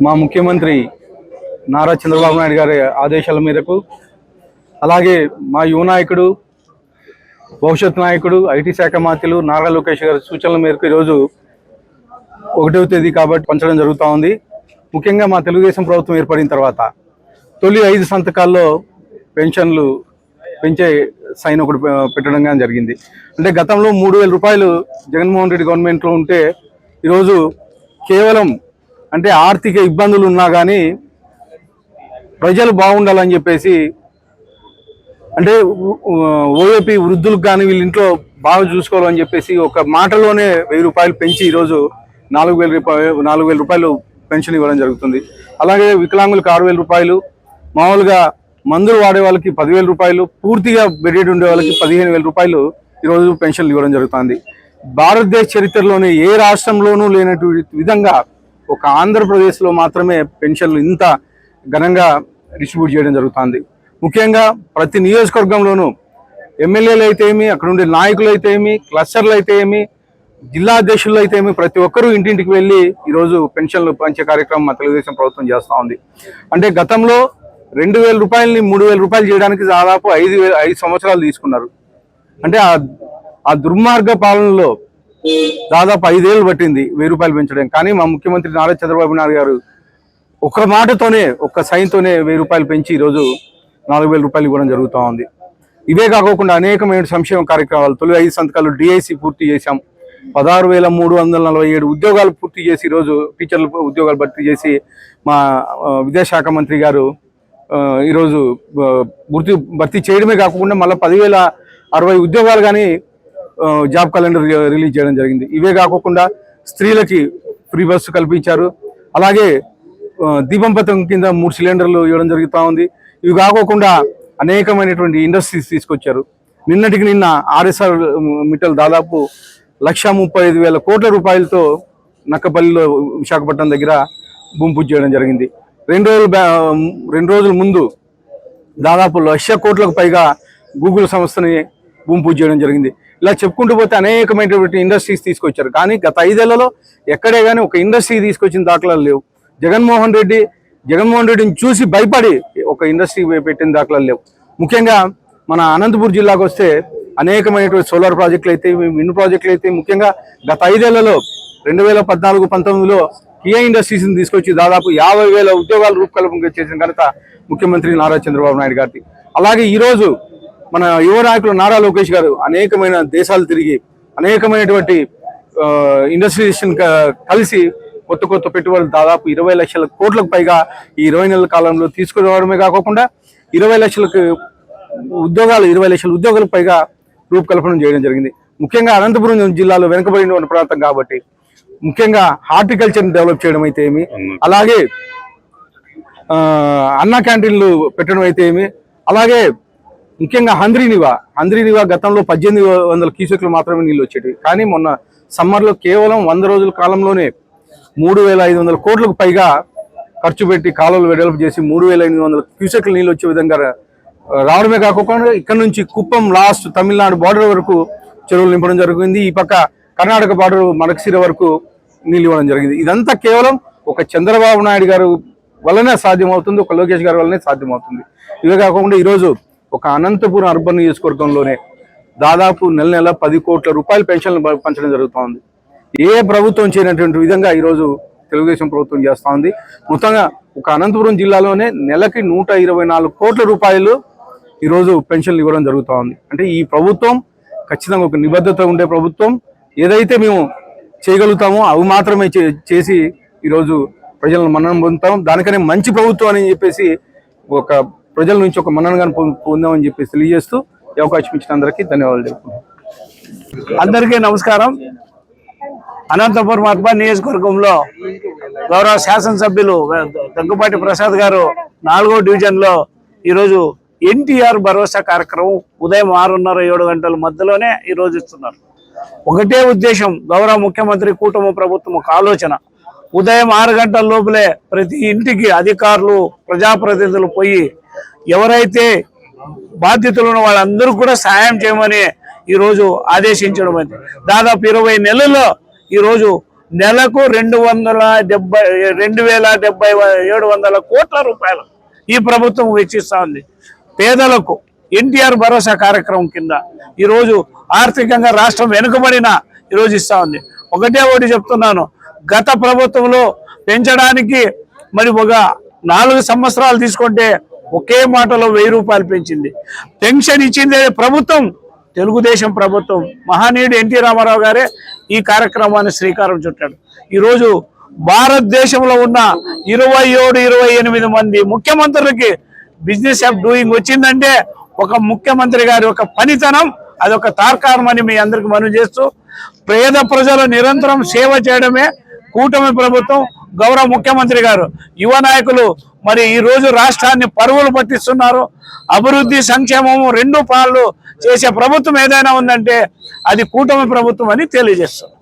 మా ముఖ్యమంత్రి నారా చంద్రబాబు నాయుడు గారి ఆదేశాల మేరకు, అలాగే మా యువ నాయకుడు, భవిష్యత్ నాయకుడు, ఐటీ శాఖ మంత్రులు నారా లోకేష్ గారి సూచనల మేరకు ఈరోజు 1వ తేదీ కాబట్టి పంచడం జరుగుతూ ఉంది. ముఖ్యంగా మా తెలుగుదేశం ప్రభుత్వం ఏర్పడిన తర్వాత తొలి 5 సంతకాల్లో పెన్షన్లు పెంచే సైన్ ఒకటి పెట్టడం కానీ జరిగింది. అంటే గతంలో 3,000 రూపాయలు జగన్మోహన్ రెడ్డి గవర్నమెంట్లో ఉంటే ఈరోజు కేవలం అంటే ఆర్థిక ఇబ్బందులు ఉన్నా కానీ ప్రజలు బాగుండాలని చెప్పేసి, అంటే ఓఏపీ వృద్ధులకు కానీ వీళ్ళ ఇంట్లో బాగా చూసుకోవాలని చెప్పేసి ఒక మాటలోనే 1,000 రూపాయలు పెంచి ఈరోజు 4,000 రూపాయలు పెన్షన్ ఇవ్వడం జరుగుతుంది. అలాగే వికలాంగులకు 6,000 రూపాయలు, మామూలుగా మందులు వాడే వాళ్ళకి 10,000 రూపాయలు, పూర్తిగా బెడెడ్ ఉండే వాళ్ళకి 15,000 రూపాయలు ఈరోజు పెన్షన్లు ఇవ్వడం జరుగుతుంది. భారతదేశ చరిత్రలోనే ఏ రాష్ట్రంలోనూ లేనటువంటి విధంగా ఒక ఆంధ్రప్రదేశ్లో మాత్రమే పెన్షన్లు ఇంత ఘనంగా డిస్ట్రిబ్యూట్ చేయడం జరుగుతుంది. ముఖ్యంగా ప్రతి నియోజకవర్గంలోనూ ఎమ్మెల్యేలు అయితే ఏమి, అక్కడ ఉండే నాయకులు అయితే ఏమి, క్లస్టర్లు అయితే ఏమి, జిల్లా అధ్యక్షులు అయితే ఏమి, ప్రతి ఒక్కరూ ఇంటింటికి వెళ్ళి ఈరోజు పెన్షన్లు పంచే కార్యక్రమం మా తెలుగుదేశం ప్రభుత్వం చేస్తూ ఉంది. అంటే గతంలో 2,000 రూపాయలని 3,000 రూపాయలు చేయడానికి దాదాపు 5 సంవత్సరాలు తీసుకున్నారు. అంటే ఆ దుర్మార్గ పాలనలో దాదాపు 5 ఏళ్ళు పట్టింది 1,000 రూపాయలు పెంచడం. కానీ మా ముఖ్యమంత్రి నారా చంద్రబాబు నాయుడు గారు ఒక్క మాటతోనే, ఒక్క సైన్తోనే 1,000 రూపాయలు పెంచి ఈరోజు 4,000 రూపాయలు ఇవ్వడం జరుగుతూ ఉంది. ఇవే కాకుండా అనేకమైన సంక్షేమ కార్యక్రమాలు, తొలి 5 సంతకాలు డిఐసి పూర్తి చేశాం. 16,347 ఉద్యోగాలు పూర్తి చేసి ఈరోజు టీచర్ల ఉద్యోగాలు భర్తీ చేసి మా విద్యాశాఖ మంత్రి గారు ఈరోజు భర్తీ చేయడమే కాకుండా మళ్ళీ 10,060 ఉద్యోగాలు కానీ జాబ్ క్యాలెండర్ రిలీజ్ చేయడం జరిగింది. ఇవే కాకుండా స్త్రీలకి ఫ్రీ బస్సు కల్పించారు. అలాగే దీపం పథకం కింద 3 సిలిండర్లు ఇవ్వడం జరుగుతూ ఉంది. ఇవి కాకుండా అనేకమైనటువంటి ఇండస్ట్రీస్ తీసుకొచ్చారు. నిన్నటికి నిన్న ఆర్ఎస్ఆర్ మిట్టల్ దాదాపు 135,000 కోట్ల రూపాయలతో నక్కపల్లిలో విశాఖపట్నం దగ్గర భూమి పూజ చేయడం జరిగింది. 2 రోజుల ముందు దాదాపు 1,00,000 కోట్లకు పైగా గూగుల్ సంస్థని భూమి పూజ చేయడం జరిగింది. ఇలా చెప్పుకుంటూ పోతే అనేకమైనటువంటి ఇండస్ట్రీస్ తీసుకొచ్చారు. కానీ గత 5 ఏళ్లలో ఎక్కడే కానీ ఒక ఇండస్ట్రీ తీసుకొచ్చిన దాఖలాలు లేవు. జగన్మోహన్ రెడ్డిని చూసి భయపడి ఒక ఇండస్ట్రీ పెట్టిన దాఖలాలు లేవు. ముఖ్యంగా మన అనంతపురం జిల్లాకు వస్తే అనేకమైనటువంటి సోలార్ ప్రాజెక్టులు అయితే, విండ్ ప్రాజెక్టులు అయితే, ముఖ్యంగా గత 5 ఏళ్లలో 2014-19లో కియా ఇండస్ట్రీస్ని తీసుకొచ్చి దాదాపు 50,000 ఉద్యోగాలు రూపకల్పన చేసిన ఘనత ముఖ్యమంత్రి నారా చంద్రబాబు నాయుడు గారిది. అలాగే ఈరోజు మన యువ నాయకులు నారా లోకేష్ గారు అనేకమైన దేశాలు తిరిగి అనేకమైనటువంటి ఇండస్ట్రీస్ని కలిసి కొత్త పెట్టుబడులు దాదాపు 20 లక్షల కోట్లకు పైగా ఈ 20 నెలల కాలంలో తీసుకురావడమే కాకుండా 20 లక్షల ఉద్యోగాలకు పైగా రూపకల్పన చేయడం జరిగింది. ముఖ్యంగా అనంతపురం జిల్లాలో వెనుకబడిన ప్రాంతం కాబట్టి ముఖ్యంగా హార్టికల్చర్ని డెవలప్ చేయడం అయితే ఏమి, అలాగే అన్న క్యాంటీన్లు పెట్టడం అయితే ఏమి, అలాగే ముఖ్యంగా హంద్రీనివా గతంలో 1,800 క్యూసెక్లు మాత్రమే నీళ్ళు వచ్చేటివి. కానీ మొన్న సమ్మర్లో కేవలం 100 రోజుల కాలంలోనే 3,500 కోట్లకు పైగా ఖర్చు పెట్టి కాలువలు డెవలప్ చేసి 3,800 క్యూసెక్లు నీళ్ళు వచ్చే విధంగా రావడమే కాకుండా ఇక్కడ నుంచి కుప్పం లాస్ట్ తమిళనాడు బార్డర్ వరకు చెరువులు నింపడం జరిగింది. ఈ పక్క కర్ణాటక బార్డర్ మడకశిర వరకు నీళ్ళు ఇవ్వడం జరిగింది. ఇదంతా కేవలం ఒక చంద్రబాబు నాయుడు గారు వల్లనే సాధ్యమవుతుంది, ఒక లోకేష్ గారి వల్లనే సాధ్యమవుతుంది. ఇవే కాకుండా ఈరోజు ఒక అనంతపురం అర్బన్ నియోజకవర్గంలోనే దాదాపు నెల 10 కోట్ల రూపాయల పెన్షన్లు పంచడం జరుగుతూ ఉంది. ఏ ప్రభుత్వం చేయనటువంటి విధంగా ఈరోజు తెలుగుదేశం ప్రభుత్వం చేస్తూ ఉంది. మొత్తంగా ఒక అనంతపురం జిల్లాలోనే నెలకి 124 కోట్ల రూపాయలు ఈరోజు పెన్షన్లు ఇవ్వడం జరుగుతూ ఉంది. అంటే ఈ ప్రభుత్వం ఖచ్చితంగా ఒక నిబద్ధత ఉండే ప్రభుత్వం. ఏదైతే మేము చేయగలుగుతామో అవి మాత్రమే చేసి ఈరోజు ప్రజలను మన్నన పొందుతాం. దానికనే మంచి ప్రభుత్వం అని చెప్పేసి ఒక ప్రజల నుంచి ఒక మన్ననగాను పొందామని చెప్పేసి తెలియజేస్తూ ఈ అవకాశం ఇచ్చిన అందరికీ ధన్యవాదాలు తెలుపుతున్నాం. అందరికీ నమస్కారం. అనంతపురం అర్బన్ నియోజకవర్గంలో గౌరవ శాసనసభ్యులు దగ్గుబాటి ప్రసాద్ గారు 4వ డివిజన్లో ఈరోజు ఎన్టీఆర్ భరోసా కార్యక్రమం ఉదయం 6:30-7 గంటల మధ్యలోనే ఈరోజు ఇస్తున్నారు. ఒకటే ఉద్దేశం, గౌరవ ముఖ్యమంత్రి కూటమి ప్రభుత్వం ఒక ఆలోచన, ఉదయం 6 గంటల లోపలే ప్రతి ఇంటికి అధికారులు ప్రజాప్రతినిధులు పోయి ఎవరైతే బాధ్యతలు ఉన్న వాళ్ళందరూ కూడా సహాయం చేయమని ఈరోజు ఆదేశించడం అయింది. దాదాపు 20 నెలల్లో ఈరోజు నెలకు 2,700 కోట్ల రూపాయలు ఈ ప్రభుత్వం వెచ్చిస్తా ఉంది. పేదలకు ఎన్టీఆర్ భరోసా కార్యక్రమం కింద ఈరోజు ఆర్థికంగా రాష్ట్రం వెనుకబడిన ఈరోజు ఇస్తా ఉంది. ఒకటి చెప్తున్నాను, గత ప్రభుత్వంలో పెంచడానికి మరి ఒక 4 సంవత్సరాలు తీసుకుంటే ఒకే మాటలో 1000 రూపాయలు పెంచింది. పెన్షన్ ఇచ్చిందే ప్రభుత్వం తెలుగుదేశం ప్రభుత్వం. మహనీయుడు ఎన్టీ రామారావు గారే ఈ కార్యక్రమాన్ని శ్రీకారం చుట్టాడు. ఈరోజు భారతదేశంలో ఉన్న 27-28 మంది ముఖ్యమంత్రులకి బిజినెస్ ఆఫ్ డూయింగ్ వచ్చిందంటే ఒక ముఖ్యమంత్రి గారి ఒక పనితనం, అదొక తార్కాణమని మీ అందరికి మనవి చేస్తూ, పేద ప్రజలు నిరంతరం సేవ చేయడమే కూటమి ప్రభుత్వం, గౌరవ ముఖ్యమంత్రి గారు, యువ నాయకులు మరి ఈ రోజు రాష్ట్రాన్ని పరుగులు పట్టిస్తున్నారు. అభివృద్ధి సంక్షేమము 2 పాలు చేసే ప్రభుత్వం ఏదైనా ఉందంటే అది కూటమి ప్రభుత్వం అని తెలియజేస్తారు.